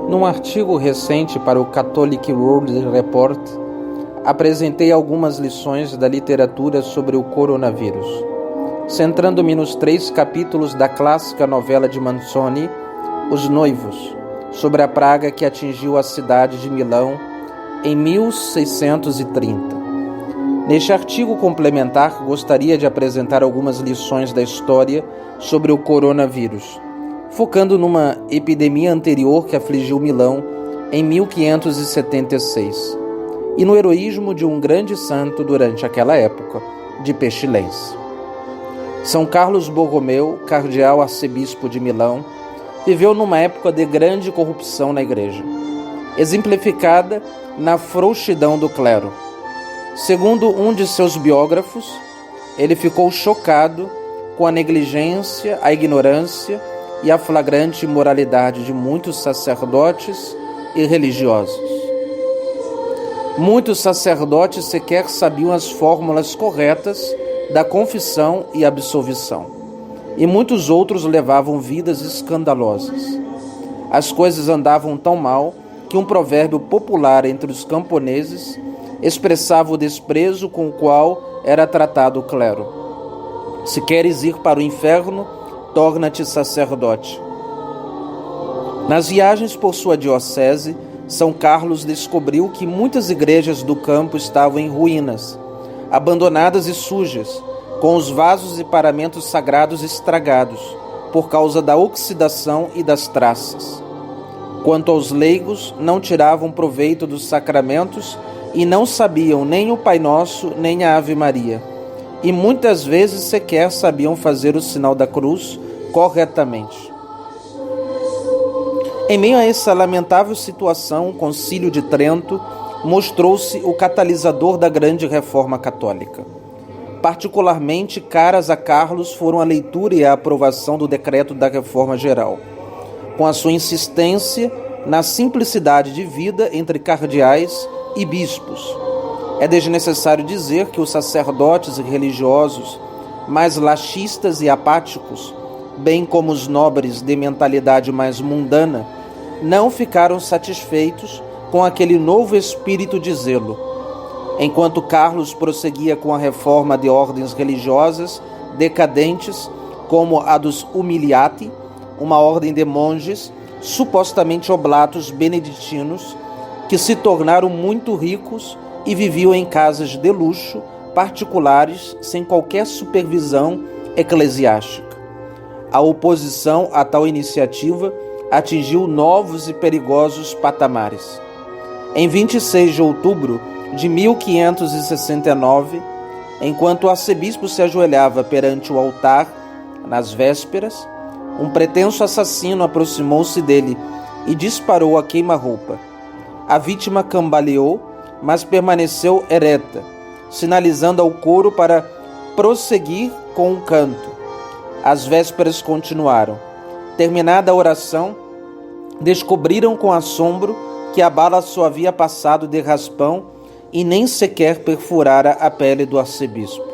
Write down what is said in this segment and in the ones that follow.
Num artigo recente para o Catholic World Report, apresentei algumas lições da literatura sobre o coronavírus, centrando-me nos 3 capítulos da clássica novela de Manzoni, Os Noivos, sobre a praga que atingiu a cidade de Milão em 1630. Neste artigo complementar, gostaria de apresentar algumas lições da história sobre o coronavírus, focando numa epidemia anterior que afligiu Milão em 1576, e no heroísmo de um grande santo durante aquela época de pestilência. São Carlos Borromeu, cardeal arcebispo de Milão, viveu numa época de grande corrupção na igreja, exemplificada na frouxidão do clero. Segundo um de seus biógrafos, ele ficou chocado com a negligência, a ignorância e a flagrante imoralidade de muitos sacerdotes e religiosos. Muitos sacerdotes sequer sabiam as fórmulas corretas da confissão e absolvição, e muitos outros levavam vidas escandalosas. As coisas andavam tão mal que um provérbio popular entre os camponeses expressava o desprezo com o qual era tratado o clero. Se queres ir para o inferno, torna-te sacerdote. Nas viagens por sua diocese, São Carlos descobriu que muitas igrejas do campo estavam em ruínas, abandonadas e sujas, com os vasos e paramentos sagrados estragados, por causa da oxidação e das traças. Quanto aos leigos, não tiravam proveito dos sacramentos e não sabiam nem o Pai Nosso, nem a Ave Maria, e muitas vezes sequer sabiam fazer o sinal da cruz corretamente. Em meio a essa lamentável situação, o Concílio de Trento mostrou-se o catalisador da grande reforma católica. Particularmente caras a Carlos foram a leitura e a aprovação do decreto da Reforma Geral, com a sua insistência na simplicidade de vida entre cardeais e bispos. É desnecessário dizer que os sacerdotes e religiosos mais laxistas e apáticos, bem como os nobres de mentalidade mais mundana, não ficaram satisfeitos com aquele novo espírito de zelo. Enquanto Carlos prosseguia com a reforma de ordens religiosas decadentes, como a dos Umiliati, uma ordem de monges supostamente oblatos beneditinos, que se tornaram muito ricos e viviam em casas de luxo particulares sem qualquer supervisão eclesiástica. A oposição a tal iniciativa atingiu novos e perigosos patamares. Em 26 de outubro de 1569, enquanto o arcebispo se ajoelhava perante o altar nas vésperas, um pretenso assassino aproximou-se dele e disparou a queima-roupa. A vítima cambaleou, mas permaneceu ereta, sinalizando ao coro para prosseguir com o canto. As vésperas continuaram. Terminada a oração, descobriram com assombro que a bala só havia passado de raspão e nem sequer perfurara a pele do arcebispo.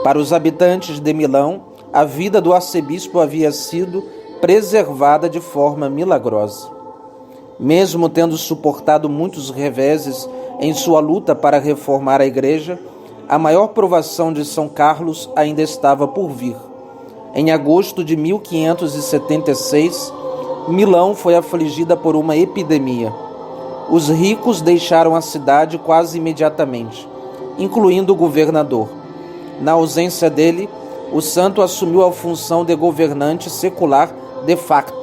Para os habitantes de Milão, a vida do arcebispo havia sido preservada de forma milagrosa. Mesmo tendo suportado muitos reveses em sua luta para reformar a igreja, a maior provação de São Carlos ainda estava por vir. Em agosto de 1576, Milão foi afligida por uma epidemia. Os ricos deixaram a cidade quase imediatamente, incluindo o governador. Na ausência dele, o santo assumiu a função de governante secular de facto,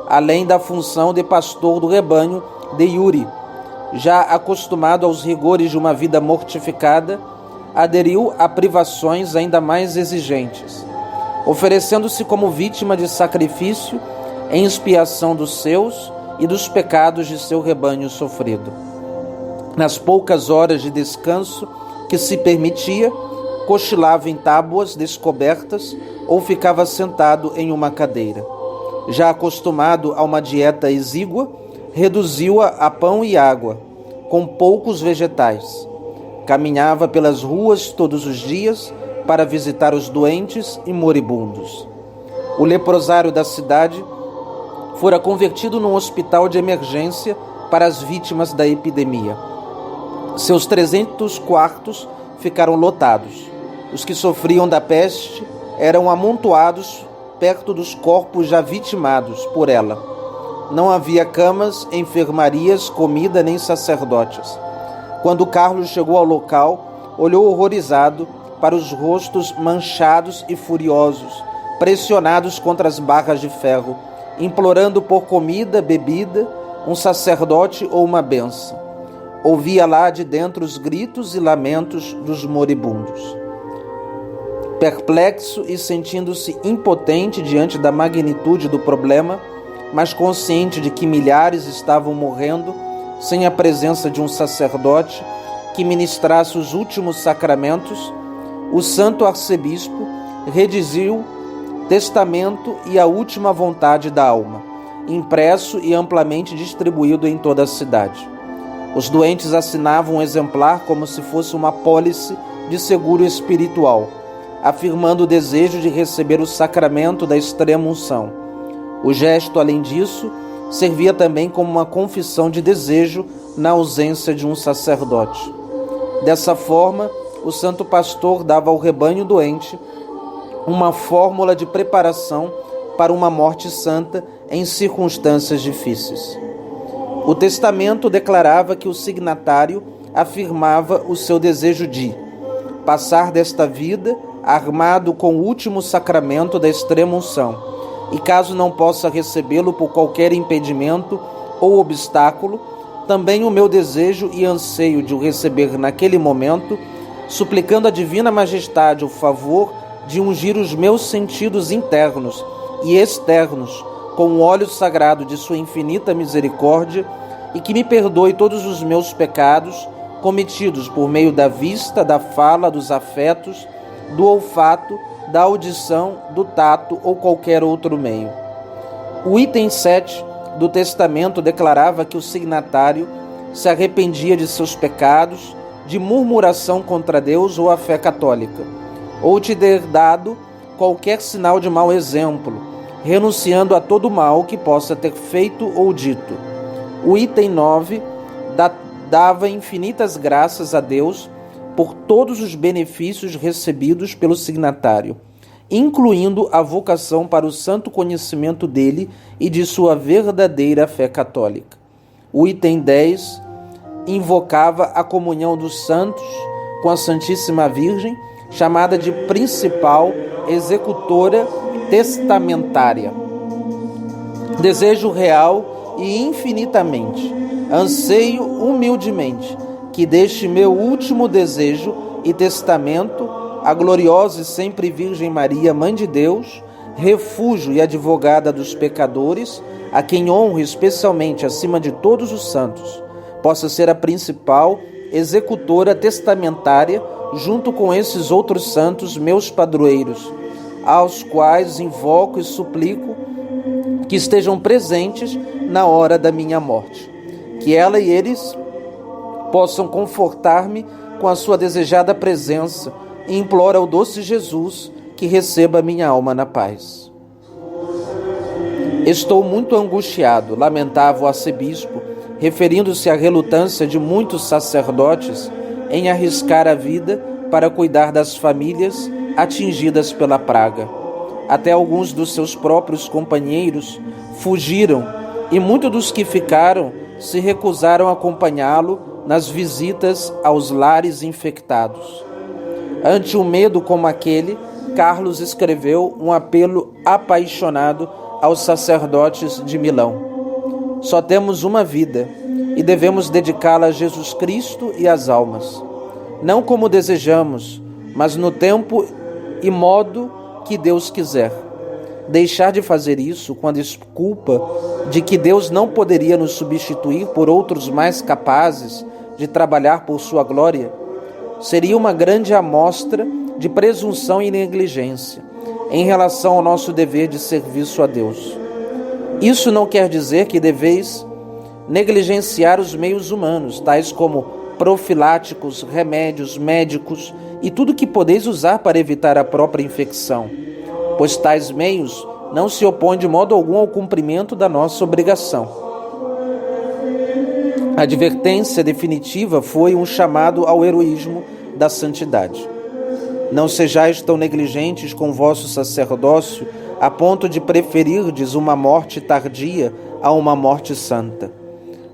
além da função de pastor do rebanho de iure. Já acostumado aos rigores de uma vida mortificada, aderiu a privações ainda mais exigentes, oferecendo-se como vítima de sacrifício em expiação dos seus e dos pecados de seu rebanho sofrido. Nas poucas horas de descanso que se permitia, cochilava em tábuas descobertas ou ficava sentado em uma cadeira. Já acostumado a uma dieta exígua, reduziu-a a pão e água, com poucos vegetais. Caminhava pelas ruas todos os dias para visitar os doentes e moribundos. O leprosário da cidade fora convertido num hospital de emergência para as vítimas da epidemia. Seus 300 quartos ficaram lotados. Os que sofriam da peste eram amontoados perto dos corpos já vitimados por ela. Não havia camas, enfermarias, comida nem sacerdotes. Quando Carlos chegou ao local, olhou horrorizado para os rostos manchados e furiosos, pressionados contra as barras de ferro, implorando por comida, bebida, um sacerdote ou uma bênção. Ouvia lá de dentro os gritos e lamentos dos moribundos. Perplexo e sentindo-se impotente diante da magnitude do problema, mas consciente de que milhares estavam morrendo sem a presença de um sacerdote que ministrasse os últimos sacramentos, o santo arcebispo redigiu testamento e a última vontade da alma, impresso e amplamente distribuído em toda a cidade. Os doentes assinavam um exemplar como se fosse uma apólice de seguro espiritual, afirmando o desejo de receber o sacramento da extrema-unção. O gesto, além disso, servia também como uma confissão de desejo na ausência de um sacerdote. Dessa forma, o santo pastor dava ao rebanho doente uma fórmula de preparação para uma morte santa em circunstâncias difíceis. O testamento declarava que o signatário afirmava o seu desejo de passar desta vida armado com o último sacramento da extrema-unção, e caso não possa recebê-lo por qualquer impedimento ou obstáculo, também o meu desejo e anseio de o receber naquele momento, suplicando à Divina Majestade o favor de ungir os meus sentidos internos e externos com o óleo sagrado de sua infinita misericórdia e que me perdoe todos os meus pecados cometidos por meio da vista, da fala, dos afetos, do olfato, da audição, do tato ou qualquer outro meio. O item 7 do testamento declarava que o signatário se arrependia de seus pecados, de murmuração contra Deus ou a fé católica, ou de ter dado qualquer sinal de mau exemplo, renunciando a todo mal que possa ter feito ou dito. O item 9 dava infinitas graças a Deus por todos os benefícios recebidos pelo signatário, incluindo a vocação para o santo conhecimento dele e de sua verdadeira fé católica. O item 10 invocava a comunhão dos santos com a Santíssima Virgem, chamada de principal executora testamentária. Desejo real e infinitamente, anseio humildemente, que deste meu último desejo e testamento, a gloriosa e sempre Virgem Maria, Mãe de Deus, refúgio e advogada dos pecadores, a quem honro especialmente acima de todos os santos, possa ser a principal executora testamentária junto com esses outros santos, meus padroeiros, aos quais invoco e suplico que estejam presentes na hora da minha morte, que ela e eles possam confortar-me com a sua desejada presença, e imploro ao doce Jesus que receba minha alma na paz. Estou muito angustiado, lamentava o arcebispo, referindo-se à relutância de muitos sacerdotes em arriscar a vida para cuidar das famílias atingidas pela praga. Até alguns dos seus próprios companheiros fugiram e muitos dos que ficaram se recusaram a acompanhá-lo nas visitas aos lares infectados. Ante um medo como aquele, Carlos escreveu um apelo apaixonado aos sacerdotes de Milão. Só temos uma vida e devemos dedicá-la a Jesus Cristo e às almas, não como desejamos, mas no tempo e modo que Deus quiser. Deixar de fazer isso com a desculpa de que Deus não poderia nos substituir por outros mais capazes de trabalhar por sua glória, seria uma grande amostra de presunção e negligência em relação ao nosso dever de serviço a Deus. Isso não quer dizer que deveis negligenciar os meios humanos, tais como profiláticos, remédios, médicos e tudo que podeis usar para evitar a própria infecção, pois tais meios não se opõe de modo algum ao cumprimento da nossa obrigação. A advertência definitiva foi um chamado ao heroísmo da santidade. Não sejais tão negligentes com vosso sacerdócio, a ponto de preferirdes uma morte tardia a uma morte santa.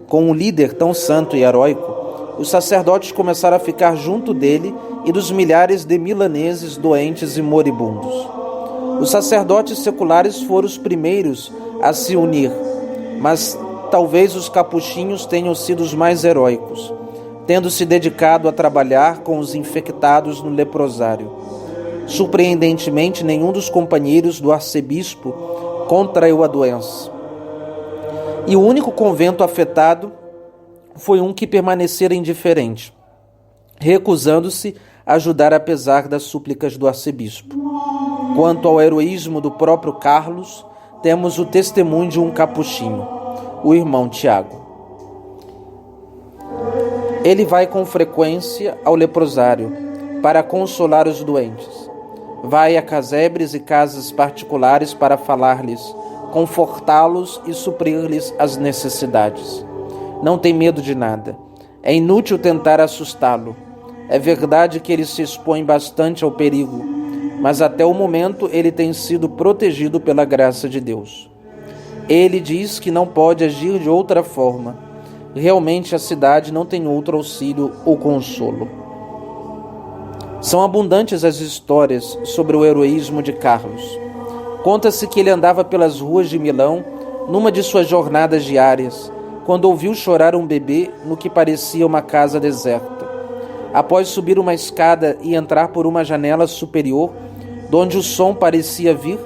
Com um líder tão santo e heróico, os sacerdotes começaram a ficar junto dele e dos milhares de milaneses doentes e moribundos. Os sacerdotes seculares foram os primeiros a se unir, mas talvez os capuchinhos tenham sido os mais heróicos, tendo se dedicado a trabalhar com os infectados no leprosário. Surpreendentemente, nenhum dos companheiros do arcebispo contraiu a doença. E o único convento afetado foi um que permanecera indiferente, recusando-se a ajudar apesar das súplicas do arcebispo. Quanto ao heroísmo do próprio Carlos, temos o testemunho de um capuchinho, o irmão Tiago. Ele vai com frequência ao leprosário para consolar os doentes. Vai a casebres e casas particulares para falar-lhes, confortá-los e suprir-lhes as necessidades. Não tem medo de nada. É inútil tentar assustá-lo. É verdade que ele se expõe bastante ao perigo, mas até o momento ele tem sido protegido pela graça de Deus. Ele diz que não pode agir de outra forma. Realmente a cidade não tem outro auxílio ou consolo. São abundantes as histórias sobre o heroísmo de Carlos. Conta-se que ele andava pelas ruas de Milão numa de suas jornadas diárias, quando ouviu chorar um bebê no que parecia uma casa deserta. Após subir uma escada e entrar por uma janela superior, de onde o som parecia vir,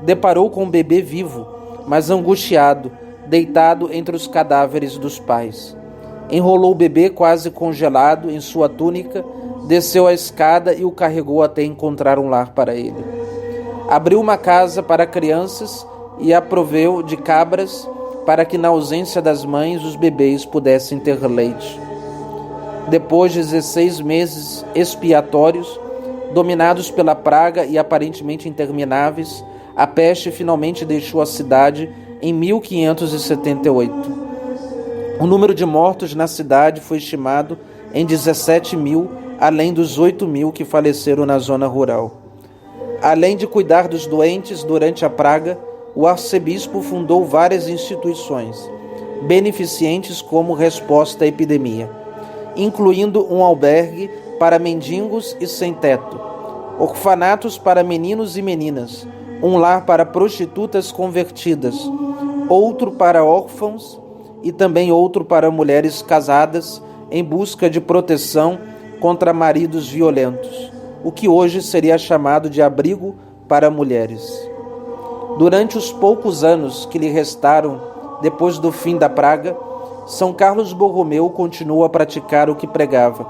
deparou com um bebê vivo, mas angustiado, deitado entre os cadáveres dos pais. Enrolou o bebê quase congelado em sua túnica, desceu a escada e o carregou até encontrar um lar para ele. Abriu uma casa para crianças e a proveu de cabras para que, na ausência das mães, os bebês pudessem ter leite. Depois de 16 meses expiatórios, dominados pela praga e aparentemente intermináveis, a peste finalmente deixou a cidade em 1578. O número de mortos na cidade foi estimado em 17.000, além dos 8.000 que faleceram na zona rural. Além de cuidar dos doentes durante a praga, o arcebispo fundou várias instituições beneficentes como resposta à epidemia, incluindo um albergue para mendigos e sem-teto, orfanatos para meninos e meninas, um lar para prostitutas convertidas, outro para órfãos e também outro para mulheres casadas em busca de proteção contra maridos violentos, o que hoje seria chamado de abrigo para mulheres. Durante os poucos anos que lhe restaram depois do fim da praga, São Carlos Borromeu continuou a praticar o que pregava,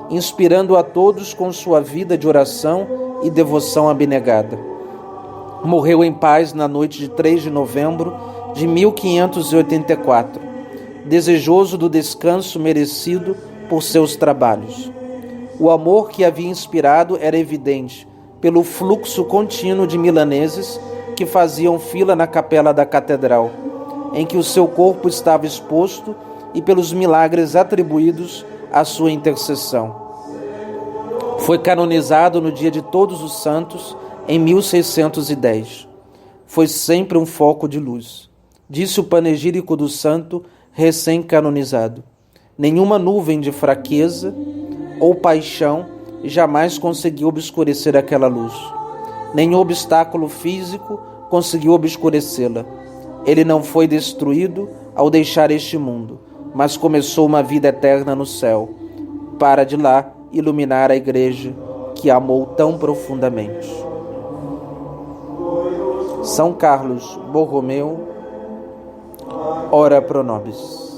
inspirando a todos com sua vida de oração e devoção abnegada. Morreu em paz na noite de 3 de novembro de 1584, desejoso do descanso merecido por seus trabalhos. O amor que havia inspirado era evidente pelo fluxo contínuo de milaneses que faziam fila na capela da catedral, em que o seu corpo estava exposto, e pelos milagres atribuídos à sua intercessão. Foi canonizado no dia de Todos os Santos, em 1610. Foi sempre um foco de luz. Disse o panegírico do santo recém-canonizado: nenhuma nuvem de fraqueza ou paixão jamais conseguiu obscurecer aquela luz. Nenhum obstáculo físico conseguiu obscurecê-la. Ele não foi destruído ao deixar este mundo, mas começou uma vida eterna no céu, para de lá iluminar a igreja que amou tão profundamente. São Carlos Borromeu, ora pro nobis.